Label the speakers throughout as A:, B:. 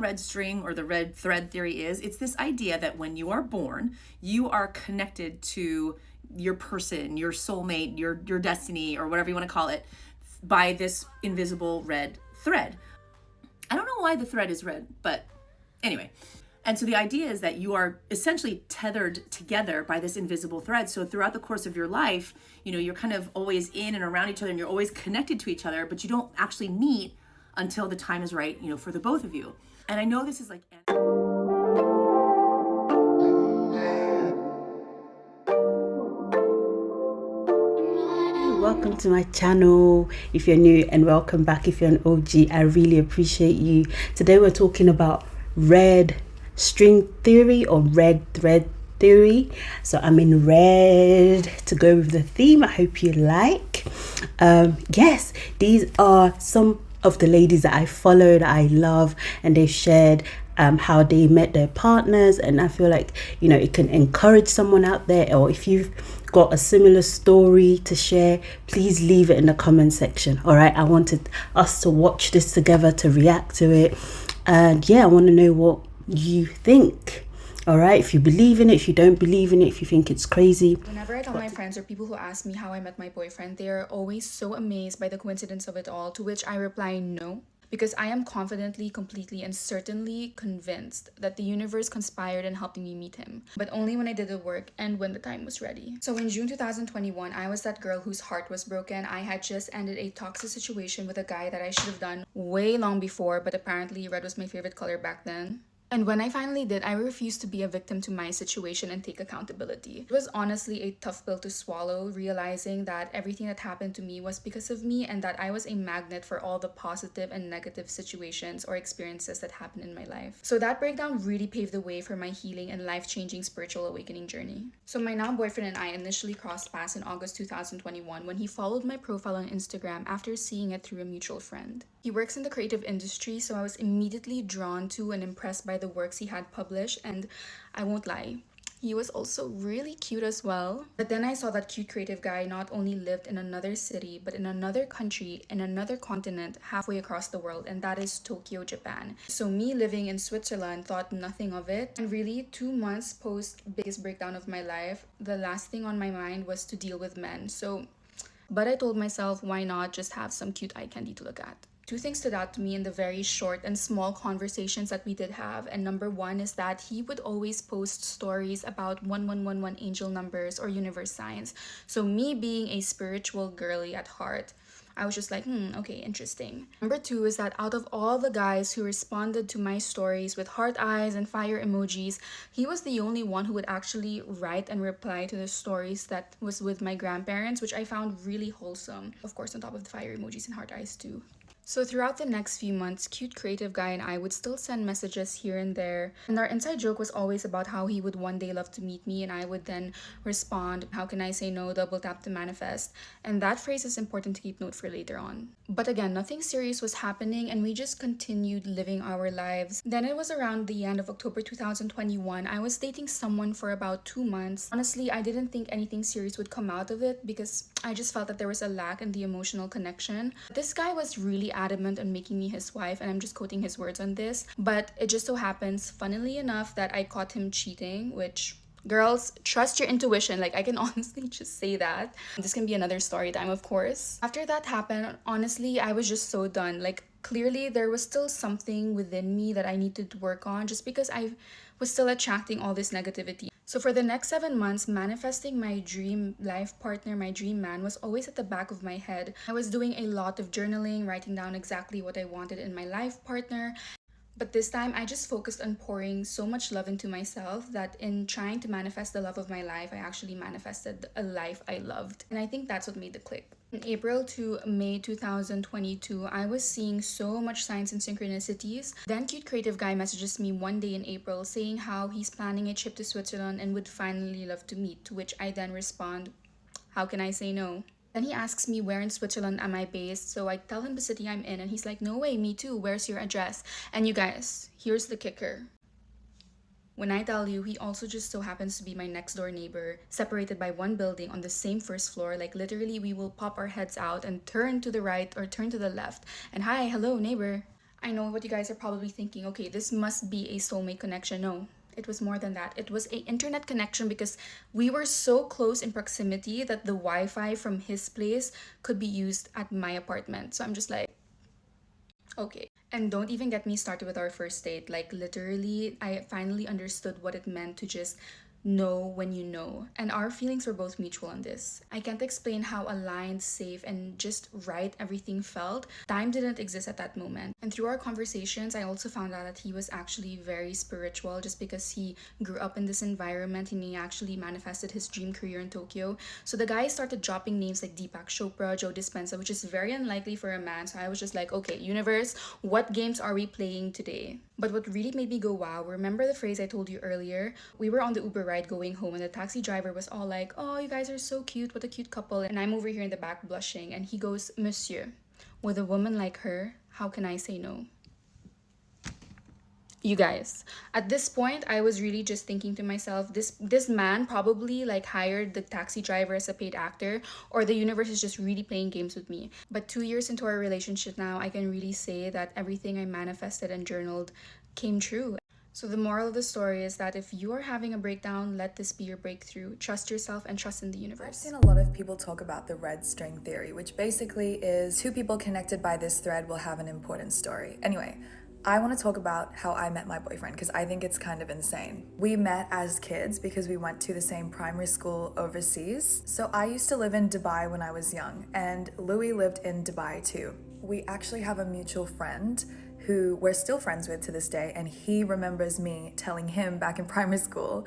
A: red string or the red thread theory is, it's this idea that when you are born, you are connected to your person, your soulmate, your destiny, or whatever you want to call it, by this invisible red thread. I don't know why the thread is red, but anyway. And so the idea is that you are essentially tethered together by this invisible thread. So throughout the course of your life, you're kind of always in and around each other, and you're always connected to each other, but you don't actually meet until the time is right, for the both of you. And I know this is like...
B: Welcome to my channel if you're new, and welcome back if you're an OG. I really appreciate you. Today we're talking about red string theory or red thread theory. So I'm in red to go with the theme. I hope you like. Yes, these are some of the ladies that I follow, that I love, and they shared how they met their partners, and I feel like it can encourage someone out there, or if you've got a similar story to share, please leave it in the comment section. All right, I wanted us to watch this together, to react to it, and yeah, I want to know what you think. All right, if you believe in it, if you don't believe in it, if you think it's crazy.
C: Whenever I tell my friends or people who ask me how I met my boyfriend, they are always so amazed by the coincidence of it all, to which I reply no. Because I am confidently, completely, and certainly convinced that the universe conspired in helping me meet him. But only when I did the work and when the time was ready. So in June 2021, I was that girl whose heart was broken. I had just ended a toxic situation with a guy that I should have done way long before, but apparently red was my favorite color back then. And when I finally did, I refused to be a victim to my situation and take accountability. It was honestly a tough pill to swallow, realizing that everything that happened to me was because of me, and that I was a magnet for all the positive and negative situations or experiences that happened in my life. So that breakdown really paved the way for my healing and life-changing spiritual awakening journey. So my now boyfriend and I initially crossed paths in August 2021 when he followed my profile on Instagram after seeing it through a mutual friend. He works in the creative industry, so I was immediately drawn to and impressed by the works he had published, and I won't lie, he was also really cute as well. But then I saw that cute creative guy not only lived in another city, but in another country, in another continent, halfway across the world, and that is Tokyo, Japan. So me living in Switzerland thought nothing of it, and really 2 months post biggest breakdown of my life, the last thing on my mind was to deal with men. But I told myself, why not just have some cute eye candy to look at? Two things stood out to me in the very short and small conversations that we did have, and number one is that he would always post stories about 1111 angel numbers or universe signs. So me being a spiritual girly at heart, I was just like, okay, interesting. Number two is that out of all the guys who responded to my stories with heart eyes and fire emojis, he was the only one who would actually write and reply to the stories that was with my grandparents, which I found really wholesome. Of course, on top of the fire emojis and heart eyes too. So throughout the next few months, cute creative guy and I would still send messages here and there, and our inside joke was always about how he would one day love to meet me, and I would then respond, how can I say no, double tap to manifest. And that phrase is important to keep note for later on. But again, nothing serious was happening, and we just continued living our lives. Then it was around the end of October 2021. I was dating someone for about 2 months. Honestly, I didn't think anything serious would come out of it because I just felt that there was a lack in the emotional connection. This guy was really adamant on making me his wife, and I'm just quoting his words on this, but it just so happens, funnily enough, that I caught him cheating, which, girls, trust your intuition. Like, I can honestly just say that. This can be another story time, of course. After that happened, honestly, I was just so done. Like, clearly there was still something within me that I needed to work on, just because I was still attracting all this negativity. So for the next 7 months, manifesting my dream life partner, my dream man, was always at the back of my head. I was doing a lot of journaling, writing down exactly what I wanted in my life partner. But this time, I just focused on pouring so much love into myself that in trying to manifest the love of my life, I actually manifested a life I loved. And I think that's what made the click. In April to May 2022, I was seeing so much signs and synchronicities. Then cute creative guy messages me one day in April saying how he's planning a trip to Switzerland and would finally love to meet, to which I then respond, how can I say no? Then he asks me where in Switzerland am I based, so I tell him the city I'm in, and he's like, no way, me too, where's your address? And you guys, here's the kicker. When I tell you, he also just so happens to be my next door neighbor, separated by one building on the same first floor. Like literally, we will pop our heads out and turn to the right or turn to the left. And hi, hello, neighbor. I know what you guys are probably thinking. Okay, this must be a soulmate connection. No, it was more than that. It was a internet connection because we were so close in proximity that the Wi-Fi from his place could be used at my apartment. So I'm just like, okay. And don't even get me started with our first date. Like, literally, I finally understood what it meant to just know when you know. And our feelings were both mutual on this. I can't explain how aligned, safe, and just right everything felt. Time didn't exist at that moment. And through our conversations, I also found out that he was actually very spiritual just because he grew up in this environment and he actually manifested his dream career in Tokyo. So the guy started dropping names like Deepak Chopra, Joe Dispenza, which is very unlikely for a man. So I was just like, okay, universe, what games are we playing today? But what really made me go wow, remember the phrase I told you earlier? We were on the Uber ride going home and the taxi driver was all like, oh, you guys are so cute, what a cute couple. And I'm over here in the back blushing and he goes, Monsieur, with a woman like her, how can I say no? You guys, at this point, I was really just thinking to myself, this man probably like hired the taxi driver as a paid actor, or the universe is just really playing games with me. But 2 years into our relationship now, I can really say that everything I manifested and journaled came true. So the moral of the story is that if you are having a breakdown, let this be your breakthrough. Trust yourself and trust in the universe.
D: I've seen a lot of people talk about the red string theory, which basically is two people connected by this thread will have an important story. Anyway, I want to talk about how I met my boyfriend because I think it's kind of insane. We met as kids because we went to the same primary school overseas. So I used to live in Dubai when I was young, and Louis lived in Dubai too. We actually have a mutual friend who we're still friends with to this day, and he remembers me telling him back in primary school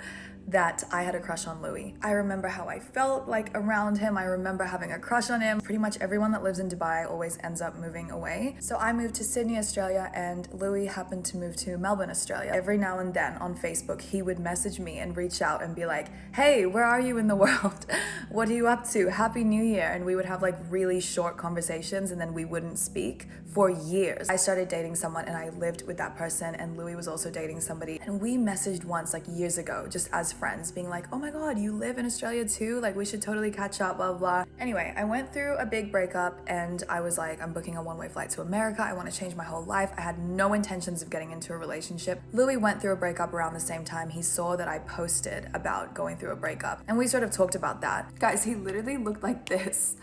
D: that I had a crush on Louis. I remember how I felt like around him. I remember having a crush on him. Pretty much everyone that lives in Dubai always ends up moving away. So I moved to Sydney, Australia, and Louis happened to move to Melbourne, Australia. Every now and then on Facebook, he would message me and reach out and be like, hey, where are you in the world? What are you up to? Happy New Year. And we would have like really short conversations and then we wouldn't speak for years. I started dating someone and I lived with that person, and Louis was also dating somebody. And we messaged once like years ago, just as friends, being like, oh my god, you live in Australia too? Like, we should totally catch up, blah, blah. Anyway, I went through a big breakup and I was like, I'm booking a one-way flight to America. I want to change my whole life. I had no intentions of getting into a relationship. Louis went through a breakup around the same time. He saw that I posted about going through a breakup and we sort of talked about that. Guys, he literally looked like this.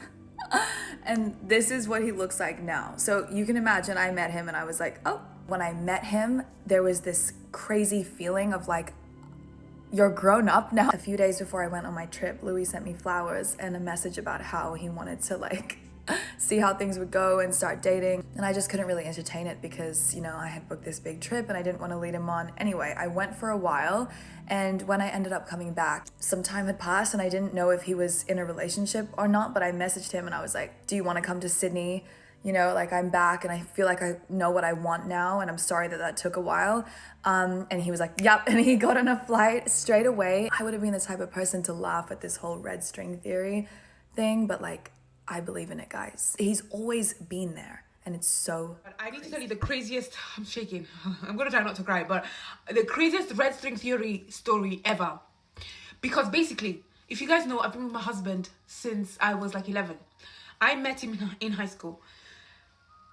D: And this is what he looks like now. So you can imagine I met him and I was like, oh. When I met him, there was this crazy feeling of like, you're grown up now. A few days before I went on my trip, Louis sent me flowers and a message about how he wanted to like see how things would go and start dating. And I just couldn't really entertain it because, you know, I had booked this big trip and I didn't want to lead him on. Anyway, I went for a while, and when I ended up coming back, some time had passed and I didn't know if he was in a relationship or not, but I messaged him and I was like, do you want to come to Sydney? You know, like, I'm back and I feel like I know what I want now, and I'm sorry that that took a while. And he was like, yep, and he got on a flight straight away. I would have been the type of person to laugh at this whole red string theory thing, but like, I believe in it, guys. He's always been there, and it's so
E: I need to tell you the craziest, I'm shaking, I'm gonna try not to cry, but the craziest red string theory story ever. Because basically, if you guys know, I've been with my husband since I was like 11. I met him in high school.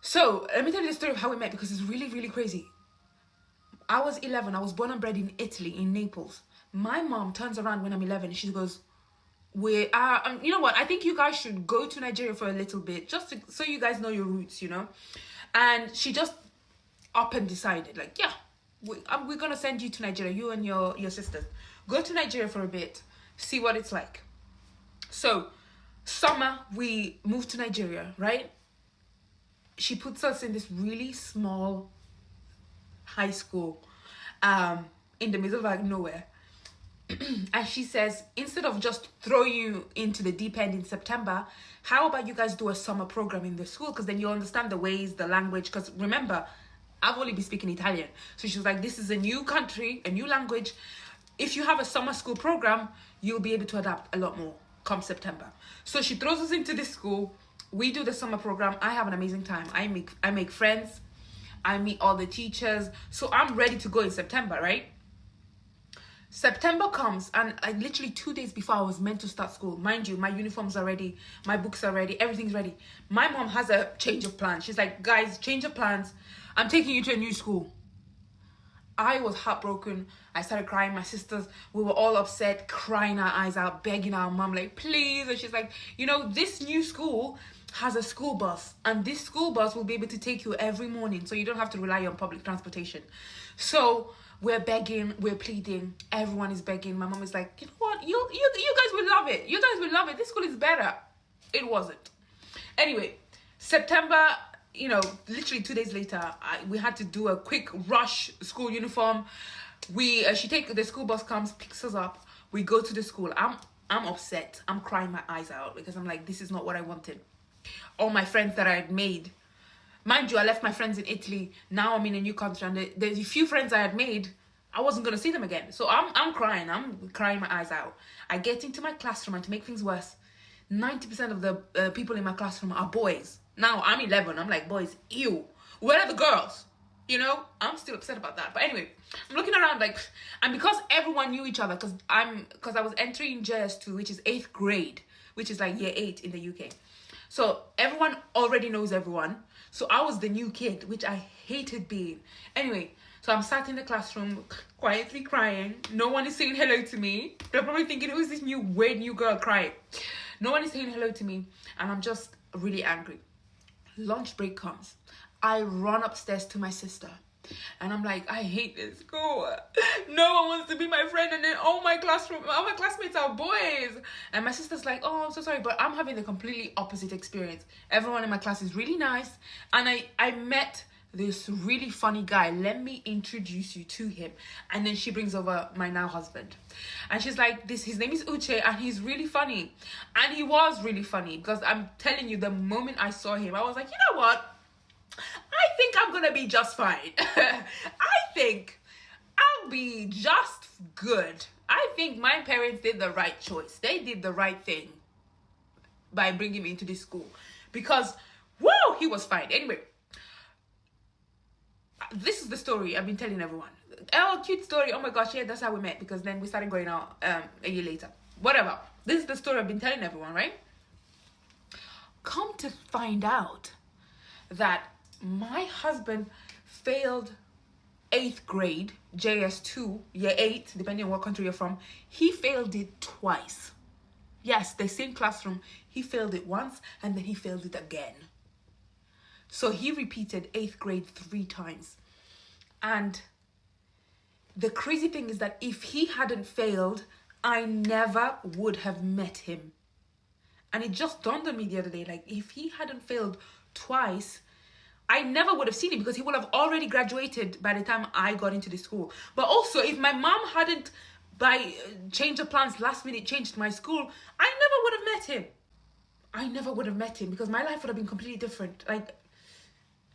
E: So let me tell you the story of how we met, because it's really, really crazy. I was 11. I was born and bred in Italy, in Naples. My mom turns around when I'm 11 and she goes, you know what? I think you guys should go to Nigeria for a little bit, just so you guys know your roots, you know? And she just up and decided, like, yeah, we're going to send you to Nigeria, you and your sisters. Go to Nigeria for a bit, see what it's like. So, summer, we moved to Nigeria, right? She puts us in this really small high school in the middle of like nowhere. And she says, instead of just throw you into the deep end in September, how about you guys do a summer program in the school? Because then you'll understand the ways, the language. Because remember, I've only been speaking Italian. So she was like, this is a new country, a new language. If you have a summer school program, you'll be able to adapt a lot more come September. So she throws us into this school. We do the summer program. I have an amazing time. I make friends. I meet all the teachers. So I'm ready to go in September, right? September comes, and I literally 2 days before I was meant to start school. Mind you, my uniforms are ready. My books are ready. Everything's ready. My mom has a change of plans. She's like, guys, change of plans. I'm taking you to a new school. I was heartbroken. I started crying. My sisters, we were all upset, crying our eyes out, begging our mom, like, please. And she's like, you know, this new school has a school bus, and this school bus will be able to take you every morning, so you don't have to rely on public transportation. So we're begging, we're pleading, everyone is begging. My mom is like, you know what, you guys will love it. You guys will love it. This school is better. It wasn't. Anyway, September, you know, literally 2 days later, we had to do a quick rush school uniform. The school bus comes, picks us up. We go to the school. I'm upset. I'm crying my eyes out because I'm like, this is not what I wanted. All my friends that I had made, mind you, I left my friends in Italy. Now I'm in a new country, and there's a few friends I had made, I wasn't going to see them again. So I'm crying my eyes out. I get into my classroom, and to make things worse, 90% of the people in my classroom are boys. Now I'm 11. I'm like, boys, ew. Where are the girls? You know, I'm still upset about that. But anyway, I'm looking around like, and because everyone knew each other, because I was entering JS2, which is 8th grade, which is like year 8 in the UK. So everyone already knows everyone. So I was the new kid, which I hated being. Anyway, so I'm sat in the classroom, quietly crying. No one is saying hello to me. They're probably thinking, who is this weird new girl crying? No one is saying hello to me, and I'm just really angry. Lunch break comes. I run upstairs to my sister, and I'm like, I hate this school. No one wants to be my friend, and then all my classmates are boys. And my sister's like, oh, I'm so sorry, but I'm having the completely opposite experience. Everyone in my class is really nice, and I met this really funny guy. Let me introduce you to him. And then she brings over my now husband, and she's like, his name is Uche, and he's really funny. And he was really funny, because I'm telling you, the moment I saw him, I was like, you know what, I think I'm gonna be just fine. I think I'll be just good. I think my parents did the right choice. They did the right thing by bringing me into this school, because whoa, he was fine. Anyway, this is the story I've been telling everyone. Oh, cute story. Oh my gosh, yeah, that's how we met, because then we started going out a year later. Whatever. This is the story I've been telling everyone, right? Come to find out that my husband failed 8th grade, JS2, year 8, depending on what country you're from. He failed it twice. Yes, the same classroom. He failed it once, and then he failed it again. So he repeated 8th grade 3 times. And the crazy thing is that if he hadn't failed, I never would have met him. And it just dawned on me the other day, like, if he hadn't failed twice, I never would have seen him, because he would have already graduated by the time I got into the school. But also, if my mom hadn't, by change of plans, last minute changed my school, I never would have met him. I never would have met him, because my life would have been completely different. Like,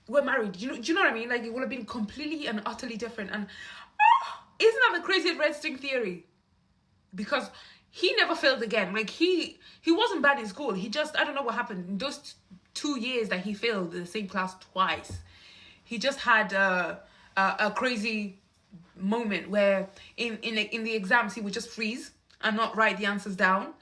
E: we're married. Do you know what I mean? Like, it would have been completely and utterly different. And isn't that the craziest red string theory? Because he never failed again. Like, he wasn't bad in school. He just, I don't know what happened. In those 2 years that he failed in the same class twice, he just had a crazy moment where in the exams he would just freeze and not write the answers down.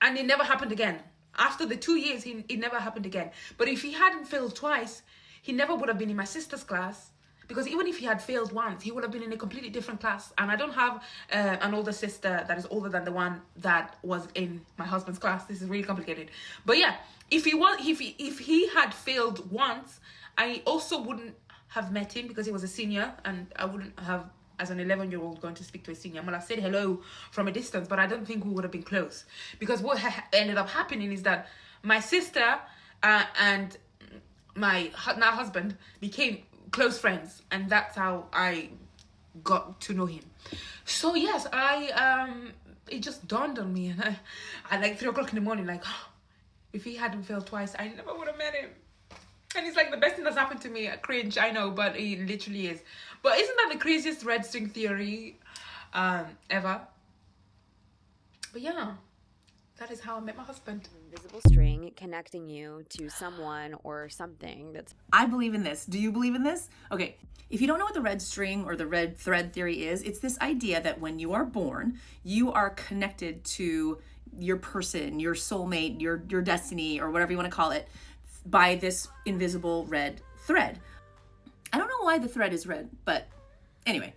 E: And it never happened again. After the 2 years, it never happened again. But if he hadn't failed twice, he never would have been in my sister's class, because even if he had failed once, he would have been in a completely different class. And I don't have an older sister that is older than the one that was in my husband's class. This is really complicated. But yeah, if he had failed once, I also wouldn't have met him, because he was a senior, and I wouldn't have, as an 11-year-old, going to speak to a senior. I might have said hello from a distance, but I don't think we would have been close, because what ended up happening is that my sister and my now husband became close friends, and that's how I got to know him. So yes, it just dawned on me, and I at like 3 o'clock in the morning, like, oh, if he hadn't failed twice, I never would have met him. And it's like the best thing that's happened to me. Cringe, I know, but it literally is. But isn't that the craziest red string theory ever? But yeah, that is how I met my husband.
F: Invisible string connecting you to someone or something that's...
A: I believe in this. Do you believe in this? Okay, if you don't know what the red string or the red thread theory is, it's this idea that when you are born, you are connected to your person, your soulmate, your destiny, or whatever you want to call it, by this invisible red thread. I don't know why the thread is red, but anyway.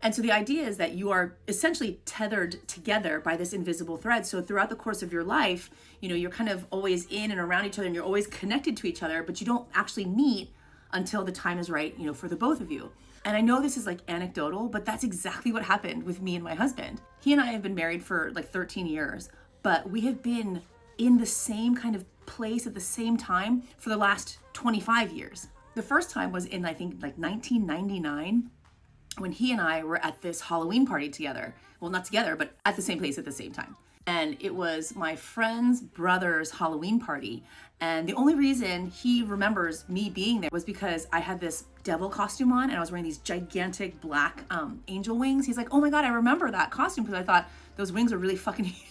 A: And so the idea is that you are essentially tethered together by this invisible thread. So throughout the course of your life, you're kind of always in and around each other, and you're always connected to each other, but you don't actually meet until the time is right, for the both of you. And I know this is like anecdotal, but that's exactly what happened with me and my husband. He and I have been married for like 13 years, but we have been in the same kind of place at the same time for the last 25 years. The first time was in, I think, like 1999, when he and I were at this Halloween party together. Well, not together, but at the same place at the same time. And it was my friend's brother's Halloween party. And the only reason he remembers me being there was because I had this devil costume on and I was wearing these gigantic black angel wings. He's like, oh my God, I remember that costume because I thought those wings are really fucking huge.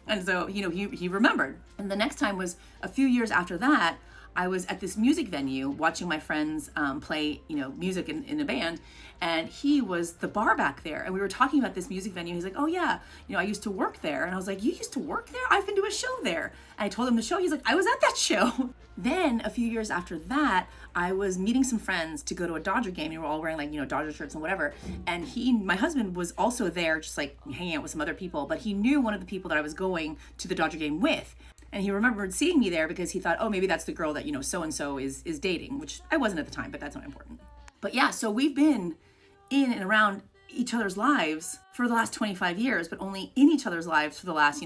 A: And so, he remembered. And the next time was a few years after that. I was at this music venue watching my friends play, music in a band, and he was the bar back there. And we were talking about this music venue. He's like, oh yeah, I used to work there. And I was like, you used to work there? I've been to a show there. And I told him the show. He's like, I was at that show. Then a few years after that, I was meeting some friends to go to a Dodger game. We were all wearing Dodger shirts and whatever. And my husband was also there, just like hanging out with some other people, but he knew one of the people that I was going to the Dodger game with. And he remembered seeing me there because he thought, oh, maybe that's the girl that, so-and-so is dating, which I wasn't at the time, but that's not important. But yeah, so we've been in and around each other's lives for the last 25 years, but only in each other's lives for the last,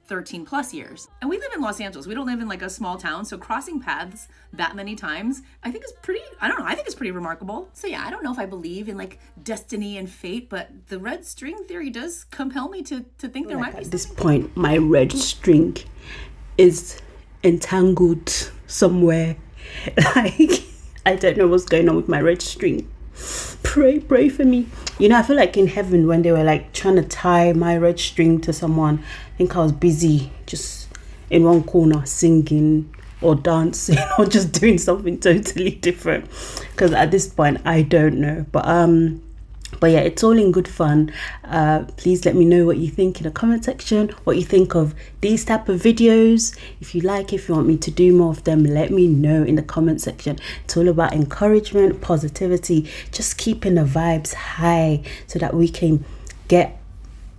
A: 13 plus years. And we live in Los Angeles. We don't live in like a small town. So crossing paths that many times, I think is pretty, I think it's pretty remarkable. So yeah, I don't know if I believe in like destiny and fate, but the red string theory does compel me to think there might be
B: at this point, my red string is entangled somewhere. Like, I don't know what's going on with my red string. Pray for me. I feel like in heaven when they were like trying to tie my red string to someone, I think I was busy just in one corner singing or dancing or just doing something totally different, because at this point I don't know. But yeah, it's all in good fun. Please let me know what you think in the comment section, what you think of these type of videos. If you want me to do more of them, let me know in the comment section. It's all about encouragement, positivity, just keeping the vibes high so that we can get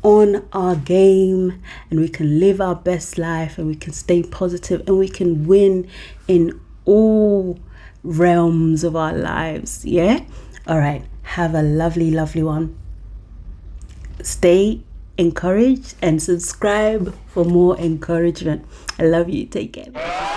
B: on our game and we can live our best life and we can stay positive and we can win in all realms of our lives. Yeah? All right. Have a lovely one. Stay encouraged and subscribe for more encouragement. I love you. Take care.